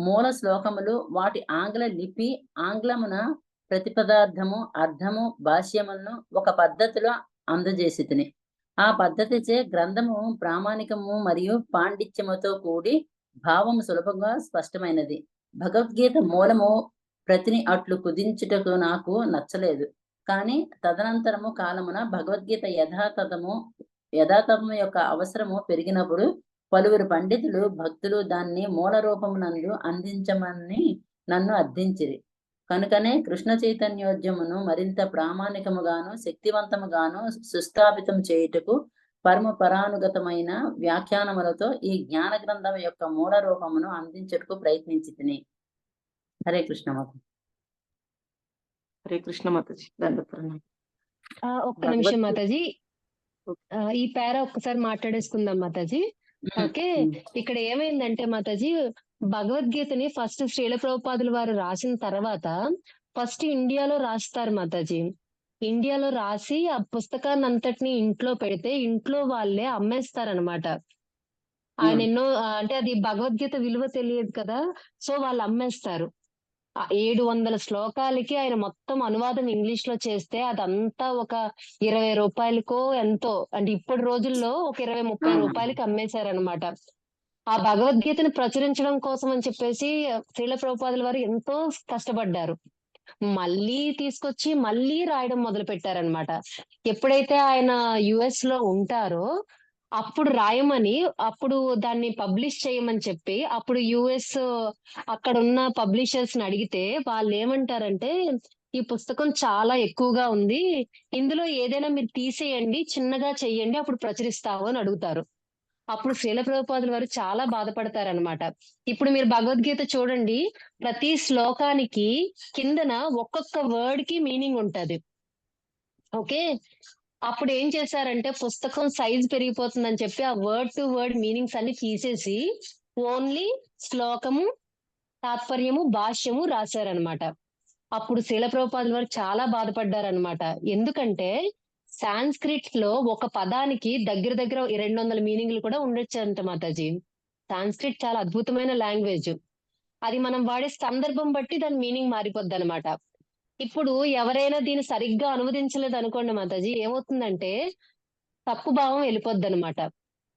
మూల శ్లోకములు, వాటి ఆంగ్ల లిపి, ఆంగ్లమున ప్రతిపదార్థము, అర్థము, భాష్యములను ఒక పద్ధతిలో అందజేసితిని. ఆ పద్ధతిచే గ్రంథము ప్రామాణికము మరియు పాండిత్యముతో కూడి భావము సులభంగా స్పష్టమైనది. భగవద్గీత మూలము ప్రతిని అట్లు కుదించుటకు నాకు నచ్చలేదు. కానీ తదనంతరము కాలమున భగవద్గీత యథాతథము యొక్క అవసరము పెరిగినప్పుడు పలువురు పండితులు, భక్తులు దాన్ని మూల రూపమునందు అందించమని నన్ను అర్థించిరి. కనుకనే కృష్ణ చైతన్యోద్యమును మరింత ప్రామాణికముగాను శక్తివంతముగాను సుస్థాపితం చేయుటకు పరానుగతమైన వ్యాఖ్యానములతో ఈ జ్ఞాన గ్రంథం యొక్క మూల రూపమును అందించుటకు ప్రయత్నించి తిని. హరే కృష్ణ మాత. హరే కృష్ణ మాతాజీ. ఒక్క నిమిషం మాతాజీ, ఈ పేర ఒక్కసారి మాట్లాడేసుకుందాం మాతాజీ. ఓకే, ఇక్కడ ఏమైందంటే మాతాజీ భగవద్గీతని ఫస్ట్ శ్రీల ప్రభుపాదుల వారు రాసిన తర్వాత ఫస్ట్ ఇండియాలో రాస్తారు మాతాజీ. ఇండియాలో రాసి ఆ పుస్తకాన్ని అంతటిని ఇంట్లో పెడితే ఇంట్లో వాళ్ళే అమ్మేస్తారనమాట. ఆయన ఎన్నో అంటే అది భగవద్గీత విలువ తెలియదు కదా, సో వాళ్ళు అమ్మేస్తారు. 700 శ్లోకాలకి ఆయన మొత్తం అనువాదం ఇంగ్లీష్ లో చేస్తే అదంతా ఒక 20 రూపాయలకో ఎంతో, అంటే ఇప్పటి రోజుల్లో ఒక 20-30 రూపాయలకి అమ్మేశారనమాట. ఆ భగవద్గీతను ప్రచురించడం కోసం అని చెప్పేసి శ్రీల ప్రభుపాదుల వారు ఎంతో కష్టపడ్డారు. మళ్ళీ తీసుకొచ్చి మళ్ళీ రాయడం మొదలు పెట్టారనమాట. ఎప్పుడైతే ఆయన యుఎస్ లో ఉంటారో అప్పుడు రాయమని, అప్పుడు దాన్ని పబ్లిష్ చేయమని చెప్పి అప్పుడు యుఎస్ అక్కడ ఉన్న పబ్లిషర్స్ ని అడిగితే వాళ్ళు ఏమంటారంటే, ఈ పుస్తకం చాలా ఎక్కువగా ఉంది, ఇందులో ఏదైనా మీరు తీసేయండి, చిన్నగా చెయ్యండి, అప్పుడు ప్రచురిస్తాము అని అడుగుతారు. అప్పుడు శ్రీల ప్రభుపాదుల వారు చాలా బాధపడతారనమాట. ఇప్పుడు మీరు భగవద్గీత చూడండి, ప్రతి శ్లోకానికి కిందన ఒక్కొక్క వర్డ్ కి మీనింగ్ ఉంటది. ఓకే, అప్పుడు ఏం చేశారంటే పుస్తకం సైజ్ పెరిగిపోతుందని చెప్పి ఆ వర్డ్ టు వర్డ్ మీనింగ్స్ అన్ని తీసేసి ఓన్లీ శ్లోకము, తాత్పర్యము, భాష్యము రాశారనమాట. అప్పుడు శ్రీల ప్రభుపాదుల వారు చాలా బాధపడ్డారనమాట. ఎందుకంటే సాంస్క్రిట్ లో ఒక పదానికి దగ్గర దగ్గర 200 మీనింగ్లు కూడా ఉండొచ్చు అంట మాతాజీ. సాంస్క్రిట్ చాలా అద్భుతమైన లాంగ్వేజ్. అది మనం వాడే సందర్భం బట్టి దాని మీనింగ్ మారిపోద్ది అనమాట. ఇప్పుడు ఎవరైనా దీన్ని సరిగ్గా అనువదించలేదు అనుకోండి మాతాజీ, ఏమవుతుందంటే తప్పు భావం వెళ్ళిపోద్ది అనమాట.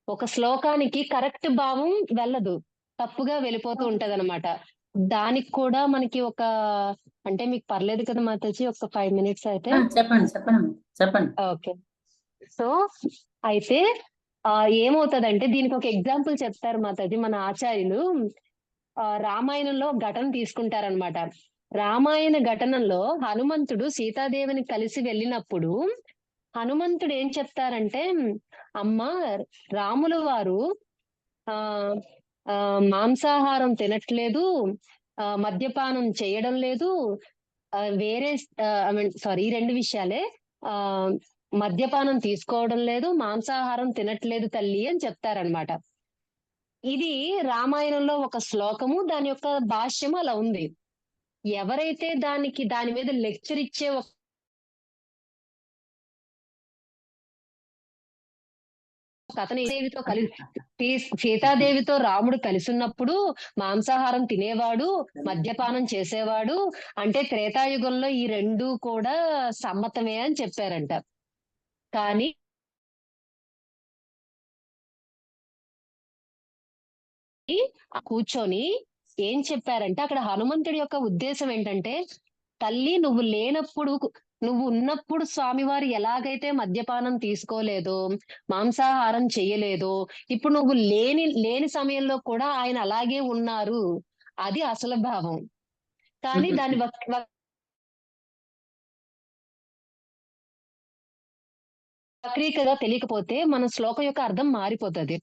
ఒక శ్లోకానికి కరెక్ట్ భావం వెళ్ళదు, తప్పుగా వెళ్ళిపోతూ ఉంటదన్నమాట. దానికి కూడా మనకి ఒక, అంటే మీకు పర్లేదు కదా మాతాజీ, ఒక 5 minutes అయితే? చెప్పండి చెప్పండి చెప్పండి. ఓకే. సో అయితే ఏమవుతదంటే దీనికి ఒక ఎగ్జాంపుల్ చెప్తారు మాతాజీ మన ఆచార్యులు. రామాయణంలో ఘటన తీసుకుంటారనమాట. రామాయణ ఘటనలో హనుమంతుడు సీతాదేవిని కలిసి వెళ్ళినప్పుడు హనుమంతుడు ఏం చెప్తారంటే, అమ్మ రాముల వారు ఆ ఆ మాంసాహారం తినట్లేదు, మద్యపానం చేయడం లేదు, వేరే ఐ మీన్ సారీ, ఈ 2 విషయాలే, ఆ మద్యపానం తీసుకోవడం లేదు, మాంసాహారం తినట్లేదు తల్లి అని చెప్తారనమాట. ఇది రామాయణంలో ఒక శ్లోకము, దాని యొక్క భాష్యము అలా ఉంది. ఎవరైతే దాని మీద లెక్చర్ ఇచ్చే ఒక అతను దేవితో సీతాదేవితో రాముడు కలిసి ఉన్నప్పుడు మాంసాహారం తినేవాడు, మద్యపానం చేసేవాడు, అంటే త్రేతాయుగంలో ఈ 2 కూడా సమ్మతమే అని చెప్పారంట. కానీ కూర్చొని ఏం చెప్పారంటే అక్కడ హనుమంతుడి యొక్క ఉద్దేశం ఏంటంటే, తల్లి నువ్వు లేనప్పుడు, నువ్వు ఉన్నప్పుడు స్వామివారు ఎలాగైతే మద్యపానం తీసుకోలేదో, మాంసాహారం చెయ్యలేదో, ఇప్పుడు నువ్వు లేని సమయంలో కూడా ఆయన అలాగే ఉన్నారు. అది అసలు భావం. కానీ దాని వక్రీకగా తెలియకపోతే మన శ్లోకం యొక్క అర్థం మారిపోతది.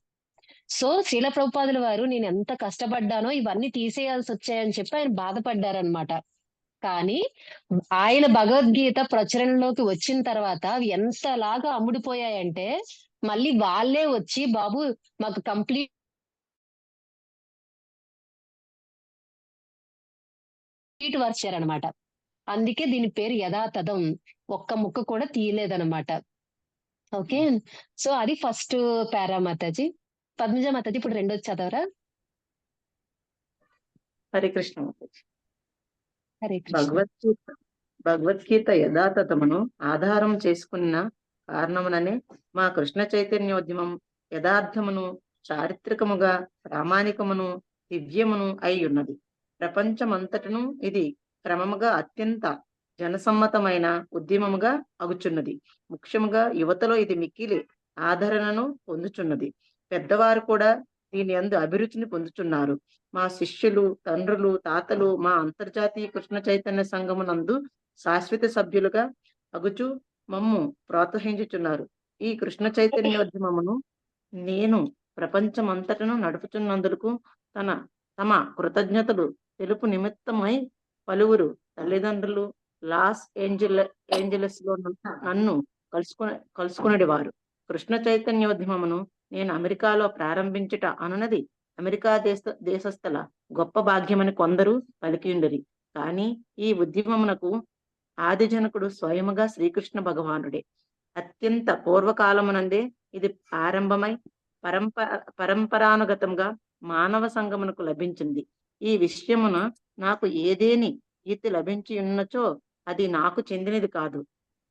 సో శ్రీల ప్రభుపాదుల వారు నేను ఎంత కష్టపడ్డానో ఇవన్నీ తీసేయాల్సి వచ్చాయని చెప్పి ఆయన బాధపడ్డారనమాట. కానీ ఆయన భగవద్గీత ప్రచురణలోకి వచ్చిన తర్వాత అవి ఎంతలాగా అమ్ముడిపోయాయంటే మళ్ళీ వాళ్ళే వచ్చి బాబు మాకు కంప్లీట్ వర్చారనమాట. అందుకే దీని పేరు యథాతథం, ఒక్క ముక్క కూడా తీయలేదనమాట. ఓకే, సో అది ఫస్ట్ పారా మాతాజీ. పద్మజ మాతాజీ ఇప్పుడు 2వ చదవరా? హరే కృష్ణ మాతాజీ. హరే కృష్ణ. భగవద్గీత యథాతథమును ఆధారం చేసుకున్న కారణముననే మా కృష్ణ చైతన్యోద్యమం యథార్థమును, చారిత్రకముగా, ప్రామాణికమును, దివ్యమును అయి ఉన్నది. ప్రపంచమంతటను ఇది క్రమముగా అత్యంత జనసమ్మతమైన ఉద్యమముగా అగుచున్నది. ముఖ్యముగా యువతలో ఇది మిక్కిలి ఆదరణను పొందుచున్నది. పెద్దవారు కూడా దీని యందు అభిరుచిని పొందుతున్నారు. మా శిష్యులు, తండ్రులు, తాతలు మా అంతర్జాతీయ కృష్ణ చైతన్య సంఘమునందు శాశ్వత సభ్యులుగా అగుచు మమ్ము ప్రోత్సహించుచున్నారు. ఈ కృష్ణ చైతన్యోద్యమమును నేను ప్రపంచమంతటను నడుపుతున్నందుకు తమ కృతజ్ఞతలు తెలుపు నిమిత్తమై పలువురు తల్లిదండ్రులు లాస్ ఏంజలస్ లో నన్ను కలుసుకునేవారు. కృష్ణ చైతన్యోద్యమమును నేను అమెరికాలో ప్రారంభించుట అనున్నది అమెరికా దేశస్థుల గొప్ప భాగ్యమని కొందరు పలికియుండిరి. కానీ ఈ ఉద్యమమునకు ఆది జనకుడు స్వయముగా శ్రీకృష్ణ భగవానుడే. అత్యంత పూర్వకాలమునందే ఇది ఆరంభమై పరంపరానుగతంగా మానవ సంఘమునకు లభించింది. ఈ విషయమున నాకు ఏదేని కీర్తి లభించి ఉన్నచో అది నాకు చెందినది కాదు.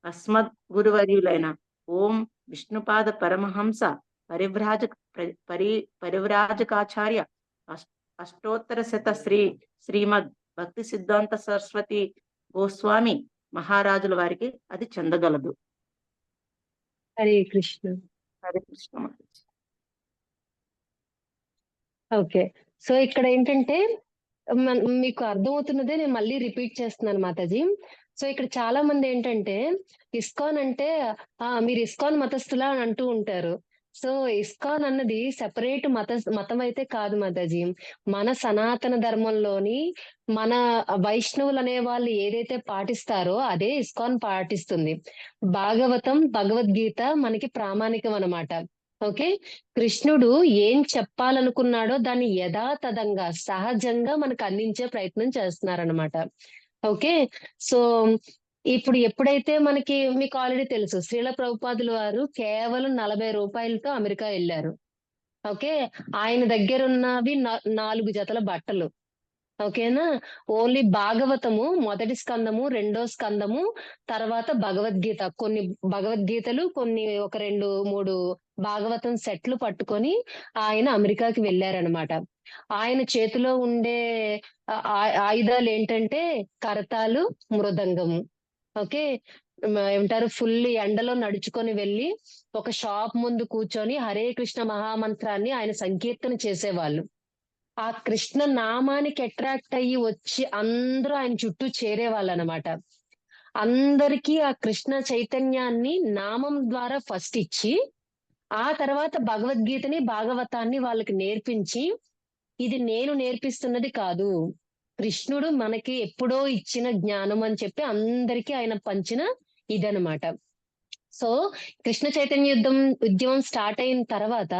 అస్మద్ గురువర్యులైన ఓం విష్ణుపాద పరమహంస పరివ్రాజకాచార్య అష్టోత్తర శత శ్రీమద్ భక్తి సిద్ధాంత సరస్వతి గోస్వామి మహారాజుల వారికి అది చెందగలదు. హరే కృష్ణ. హరే కృష్ణ. ఓకే. సో ఇక్కడ ఏంటంటే మీకు అర్థమవుతున్నదే నేను మళ్ళీ రిపీట్ చేస్తున్నాను మాతాజీ. సో ఇక్కడ చాలా మంది ఏంటంటే ఇస్కాన్ అంటే మీరు ఇస్కాన్ మతస్థులా అని అంటూ ఉంటారు. సో ఇస్కాన్ అన్నది సెపరేట్ మతం అయితే కాదు మాతాజీ. మన సనాతన ధర్మంలోని మన వైష్ణవులు అనే వాళ్ళు ఏదైతే పాటిస్తారో అదే ఇస్కాన్ పాటిస్తుంది. భాగవతం, భగవద్గీత మనకి ప్రామాణికం అన్నమాట. ఓకే. కృష్ణుడు ఏం చెప్పాలనుకున్నాడో దాన్ని యథాతథంగా సహజంగా మనకు అందించే ప్రయత్నం చేస్తున్నారనమాట. ఓకే. సో ఇప్పుడు ఎప్పుడైతే మీకు ఆల్రెడీ తెలుసు, శ్రీల ప్రభుపాదుల వారు కేవలం 40 రూపాయలతో అమెరికా వెళ్ళారు. ఓకే. ఆయన దగ్గర ఉన్నవి 4 జతల బట్టలు. ఓకేనా. ఓన్లీ భాగవతము మొదటి స్కందము, రెండో స్కందము, తర్వాత భగవద్గీత, కొన్ని భగవద్గీతలు, కొన్ని ఒక 2-3 భాగవతం సెట్లు పట్టుకొని ఆయన అమెరికాకి వెళ్ళారనమాట. ఆయన చేతిలో ఉండే ఆయుధాలు ఏంటంటే కరతాలు, మృదంగము. ఓకే. ఏమంటారు, ఫుల్ ఎండలో నడుచుకొని వెళ్ళి ఒక షాప్ ముందు కూర్చొని హరే కృష్ణ మహామంత్రాన్ని ఆయన సంకీర్తన చేసేవాళ్ళు. ఆ కృష్ణ నామానికి అట్రాక్ట్ అయ్యి వచ్చి అందరూ ఆయన చుట్టూ చేరేవాళ్ళు అనమాట. అందరికీ ఆ కృష్ణ చైతన్యాన్ని నామం ద్వారా ఫస్ట్ ఇచ్చి, ఆ తర్వాత భగవద్గీతని, భాగవతాన్ని వాళ్ళకి నేర్పించి, ఇది నేను నేర్పిస్తున్నది కాదు, కృష్ణుడు మనకి ఎప్పుడో ఇచ్చిన జ్ఞానం అని చెప్పి అందరికీ ఆయన పంచిన ఇదనమాట. సో కృష్ణ చైతన్య ఉద్యమం స్టార్ట్ అయిన తర్వాత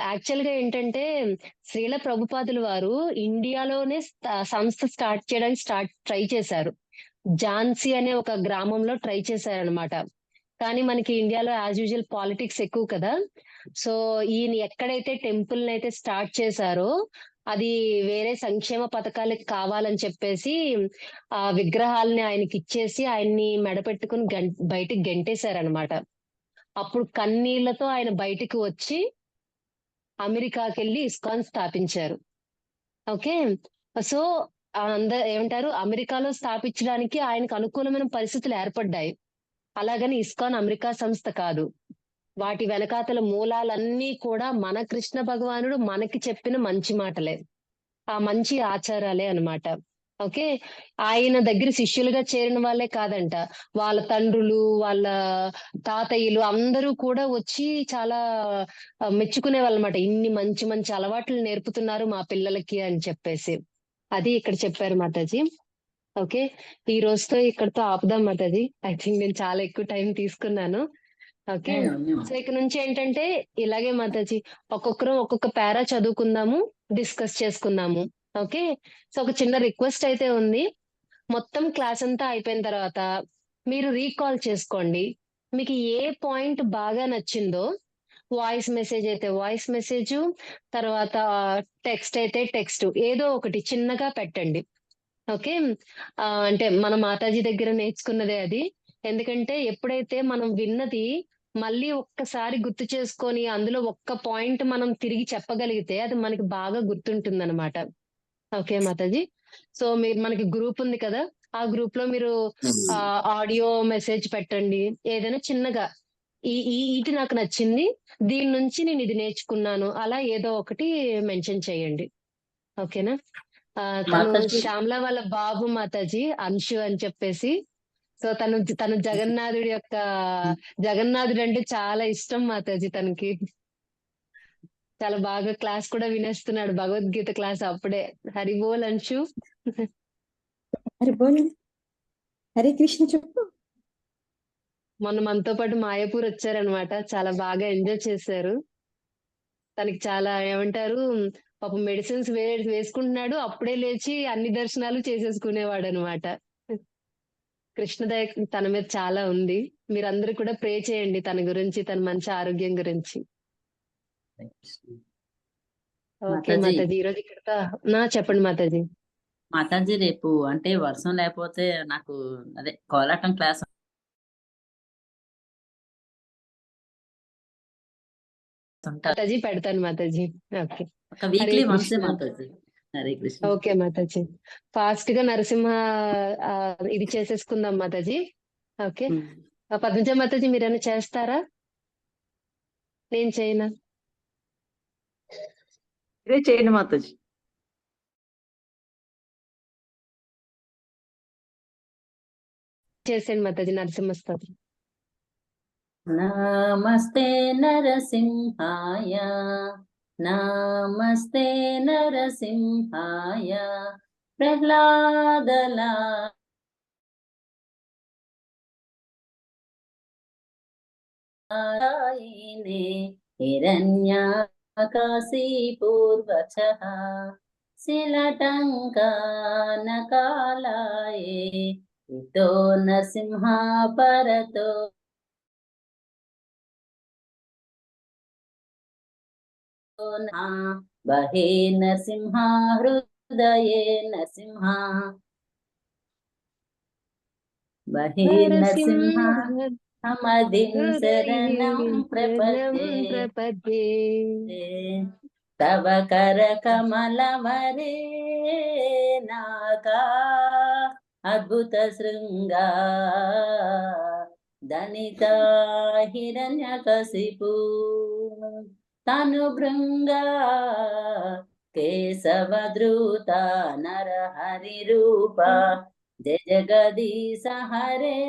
యాక్చువల్ గా ఏంటంటే శ్రీల ప్రభుపాదుల వారు ఇండియాలోనే సంస్థ స్టార్ట్ చేయడానికి ట్రై చేశారు. ఝాన్సీ అనే ఒక గ్రామంలో ట్రై చేశారనమాట. కానీ మనకి ఇండియాలో యాజ్ యూజువల్ పాలిటిక్స్ ఎక్కువ కదా. సో ఈయన ఎక్కడైతే టెంపుల్ అయితే స్టార్ట్ చేశారో అది వేరే సంక్షేమ పథకాలకి కావాలని చెప్పేసి ఆ విగ్రహాలని ఆయనకి ఇచ్చేసి ఆయన్ని మెడపెట్టుకుని బయటికి గెంటేశారనమాట. అప్పుడు కన్నీళ్లతో ఆయన బయటికి వచ్చి అమెరికాకి వెళ్ళి ఇస్కాన్ స్థాపించారు. ఓకే. సో ఏమంటారు, అమెరికాలో స్థాపించడానికి ఆయనకు అనుకూలమైన పరిస్థితులు ఏర్పడ్డాయి. అలాగని ఇస్కాన్ అమెరికా సంస్థ కాదు. వాటి వెనకాతల మూలాలన్నీ కూడా మన కృష్ణ భగవానుడు మనకి చెప్పిన మంచి మాటలే, ఆ మంచి ఆచారాలే అన్నమాట. ఓకే. ఆయన దగ్గర శిష్యులుగా చేరిన వాళ్ళే కాదంట, వాళ్ళ తండ్రులు, వాళ్ళ తాతయ్యలు అందరూ కూడా వచ్చి చాలా మెచ్చుకునే వాళ్ళనమాట. ఇన్ని మంచి మంచి అలవాట్లు నేర్పుతున్నారు మా పిల్లలకి అని చెప్పేసి. అది ఇక్కడ చెప్పారు మాతాజీ. ఓకే. ఈ రోజుతో ఇక్కడతో ఆపుదాం మాతాజీ. ఐ థింక్ నేను చాలా ఎక్కువ టైం తీసుకున్నాను. ఓకే. సో ఇక్కడ నుంచి ఏంటంటే ఇలాగే మాతాజీ ఒక్కొక్కరు ఒక్కొక్క పారా చదువుకుందాము, డిస్కస్ చేసుకుందాము. ఓకే. సో ఒక చిన్న రిక్వెస్ట్ అయితే ఉంది. మొత్తం క్లాస్ అంతా అయిపోయిన తర్వాత మీరు రీకాల్ చేసుకోండి. మీకు ఏ పాయింట్ బాగా నచ్చిందో వాయిస్ మెసేజ్ అయితే వాయిస్ మెసేజ్, తర్వాత టెక్స్ట్ అయితే టెక్స్ట్, ఏదో ఒకటి చిన్నగా పెట్టండి. ఓకే. అంటే మన మాతాజీ దగ్గర నేర్చుకున్నదే అది. ఎందుకంటే ఎప్పుడైతే మనం విన్నది మళ్ళీ ఒక్కసారి గుర్తు చేసుకొని అందులో ఒక్క పాయింట్ మనం తిరిగి చెప్పగలిగితే అది మనకి బాగా గుర్తుంటుందన్నమాట. ఓకే మాతాజీ. సో మనకి గ్రూప్ ఉంది కదా, ఆ గ్రూప్ లో మీరు ఆడియో మెసేజ్ పెట్టండి. ఏదైనా చిన్నగా ఇది నాకు నచ్చింది, దీని నుంచి నేను ఇది నేర్చుకున్నాను, అలా ఏదో ఒకటి మెన్షన్ చేయండి. ఓకేనా. తను శ్యామల వాళ్ళ బాబు మాతాజీ, అంశు అని చెప్పేసి. సో తను జగన్నాథుడు అంటే చాలా ఇష్టం మాతాజీ తనకి. చాలా బాగా క్లాస్ కూడా వినేస్తున్నాడు, భగవద్గీత క్లాస్ అప్పుడే. హరి బోల్ అంశు. హరి బోల్. హరే కృష్ణ చెప్పు. మొన్న మనతో పాటు మాయాపూర్ వచ్చారనమాట, చాలా బాగా ఎంజాయ్ చేశారు. తనకి చాలా ఏమంటారు పాపం మెడిసిన్స్ వేసుకుంటున్నాడు, అప్పుడే లేచి అన్ని దర్శనాలు చేసేసుకునేవాడు అనమాట. కృష్ణ దయ తన మీద చాలా ఉంది. మీరందరూ కూడా ప్రే చేయండి తన గురించి, తన మంచి ఆరోగ్యం గురించి. ఓకే మాతాజీ మాతాజీ, ఈరోజు ఇక్కడ చెప్పండి మాతాజీ. మాతాజీ రేపు అంటే వర్షం లేకపోతే నాకు అదే కోలాటం క్లాస్ ఉంటా మాతాజీ పెడతాను మాతాజీ. ఓకే, ఒక వీక్లీ హరే వన్సే కృష్ణ. మాతాజీ. హరే కృష్ణ. ఓకే మాతాజీ, ఫాస్ట్ గా నరసింహ ఇది చేసేసుకుందాం మాతాజీ. ఓకే, పద్మజ మాతాజీ మీరేమైనా చేస్తారా? నేను చేయనా? ఇదే చేయండి మాతాజీ. చేసేయండి మాతాజీ నరసింహ స్తోత్రం. నమస్తే నరసింహాయ, నమస్తే నరసింహాయ, ప్రహ్లాదలా హిరణ్యాకాశీపూర్వచః శిలటంకానకాలాయే ఇతో నరసింహ పరతో బహే నరసింహ హృదయే నరసింహ, బహే నరసింహ సమధిం శరణం ప్రపద్యే, తవ కర కమలవరే నాకా అద్భుత శృంగా దనిత హిరణ్యకశిపు తను భృంగా కేశవద్రుత నరహరి రూప, జయ జగదీశ హరే,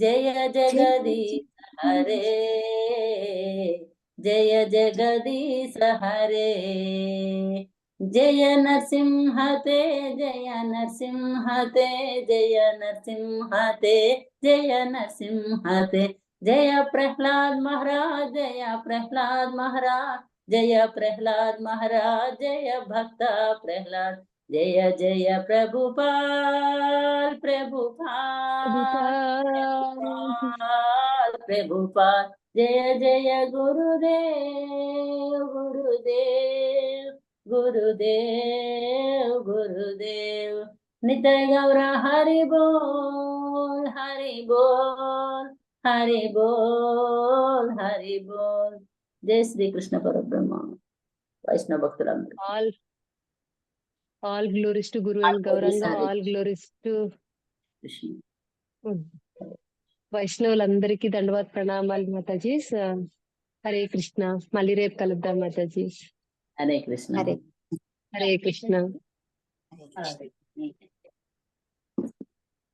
జయ జగదీశ హరే, జయ జగదీశ హరే, జయ నరసింహతే, జయ నరసింహతే, జయ నరసింహతే, జయ నరసింహతే, జయ ప్రహ్లాద్ మహారాజ్, జయ ప్రహ్లాద్ మహారాజ్, జయ ప్రహ్లాద్ మహారాజ్, జయ భక్త ప్రహ్లాద్, జయ జయ ప్రభుపాల్ ప్రభుపాల్ ప్రభుపాల్, జయ జయ గురుదేవ్ గురుదేవ్ గురుదేవ్ గురుదేవ్, నిత్య గౌర హరి బోల్ హరి బోల్ హరి బోల్ హరి బోల్. జై శ్రీకృష్ణ పరబ్రహ్మ. వైష్ణవ భక్తులందరూ all glories to Guru and Gauranga, all glories to Krishna. వైష్ణవులందరికీ దండవత్ ప్రణామాలు మాతాజీ. హరే కృష్ణ. మళ్ళీ రేపు కలుద్దాం మాతాజీ. హరే కృష్ణ. హరే హరే కృష్ణ. హరే కృష్ణ.